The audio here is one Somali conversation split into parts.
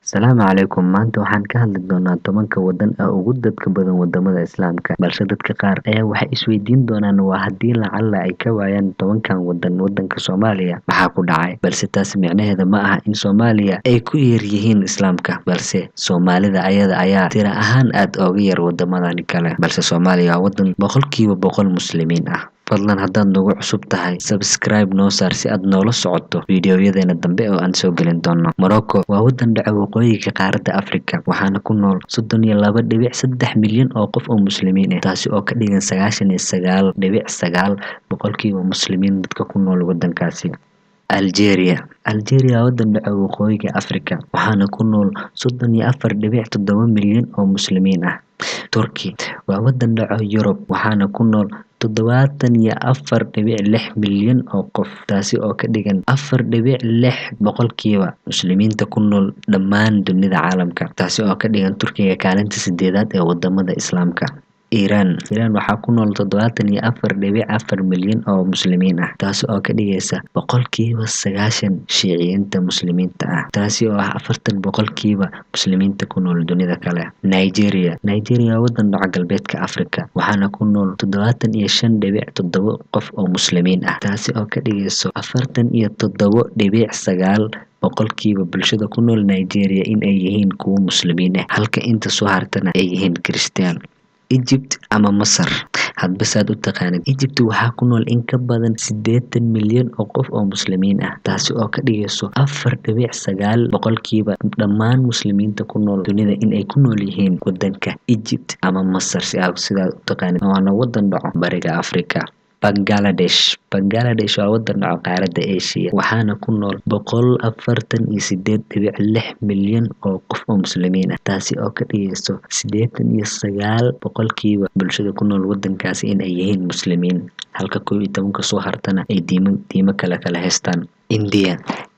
Asalaamu calaykum. Maanta waxaan ka hadli doonaa 10 wadan ee ugu dadka badan wadamada Islaamka. Balse dadka qaar ayaa waxay isweydiin doonaan waa haddii lacala ay ka waayaan 10kan wadan wadanka Soomaaliya maxaa ku dhacay. Balse taas micnaheeda ma aha in Soomaaliya ay ku yar yihiin Islaamka, balse Soomaalida ayada ayaa tira ahaan aad uga yar wadamadan kale. Balse Soomaaliya waa wadan boqolkiiba boqol muslimiin ah. Fadlan haddaad nagu cusub tahay, subscribe noo saar si aad noola socoto fiidiyowyadeenna dambe oo aan soo gelin doono. Morocco waa wadan dhaca waqooyiga qaaradda Afrika, waxaana ku nool 32.3 milyan oo qof oo muslimiin ah, taasi oo ka dhigan 99.9% boqolkiiba muslimiin dadka ku nool wadankaasi. Algeria waa wadan dhaca waqooyiga Afrika, waxaana ku nool 34.7 milyan oo muslimiin ah. Turkey waa wadan dhaca Yurub, waxaana ku nool 74.6 milyan oo qof, taasi oo ka dhigan 4.6 boqolkiiba muslimiinta ku nool dhammaan dunida caalamka, taasi oo ka dhigan Turkiga kaalinta 8aad ee wadamada Islaamka. Iran waxaa ku nool 74.4 milyan oo muslimiin ah, taasi oo ka dhigaysa boqolkiiba 90 Shiiciyiinta muslimiinta ah, taasi oo ah 40 boqolkiiba muslimiinta ku nool dunida kale. Nigeria waa wadan dhaca galbeedka Afrika, waxaana ku nool 75.7 qof oo muslimiin ah, taasi oo ka dhigaysa 47.9 boqolkiiba bulshada ku nool Nigeria in ay yihiin kuwo muslimiin ah, halka inta soo hartana ay yihiin Kirishtaan. Egypt ama Masar, hadba saad u taqaanid. Egypt waxaa ku nool in ka badan 80 milyan oo qof oo muslimiin ah, taasi oo ka dhigayso 4.9 boqolkiiba dhammaan muslimiinta ku nool dunida in ay ku nool yihiin wadanka Egypt ama Masar sidaad u taqaanid, waana wadan dhaca bariga Afrika. Bangladesh waa wadan dhaca qaaradda Asia, waxaana ku nool 148.6 milyan oo qof oo muslimiin ah, taasi oo ka dhigayso 89 boqolkiiba bulshada ku nool wadankaasi in ay yihiin muslimiin, halka 11 soo hartana ay diimo kala haystaan.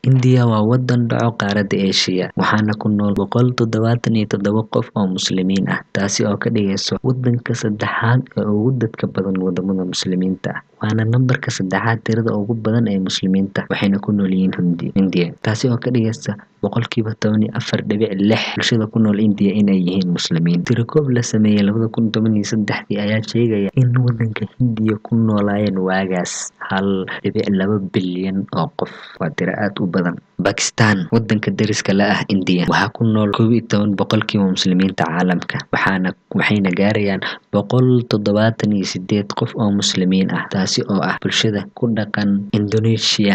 India waa wadan dhaca qaaradda Asia, waxaana ku nool 177 qof oo muslimiin ah, taasi oo ka dhigayso wadanka 3aad ee ugu dadka badan wadamada muslimiinta ah, waana nambarka 3aad tirada ugu badan ee muslimiinta, waxayna ku nool yihiin Hindiya, taasi oo ka dhigaysa boqolkiiba 14.6 bulshada ku nool India in ay yihiin muslimiin. Tirakoob la sameeyay 2013 ayaa sheegaya in wadanka Hindiya ku noolaayeen waagaas 1.2 bilyan oo qof, waa tiro aad u badan. Pakistan, wadanka dariska la ah India, waxaa ku nool 11 boqolkiiba muslimiinta caalamka, waxayna gaarayaan 178 qof oo muslimiin ah, taasi oo ah bulshada ku dhaqan Indonesia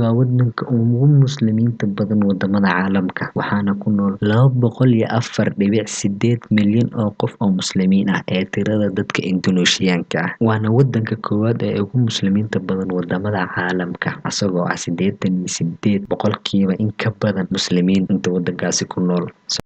waa wadanka ugu muslimiinta badan wadamada caalamka, waxaana ku nool 204.8 milyan oo qof oo muslimiin ah ee tirada dadka Indoneesiyaanka ah, waana wadanka koowaad ee ugu muslimiinta badan wadamada caalamka, asagoo ah 88 boqolkiiba in ka badan muslimiin inta wadankaasi ku nool.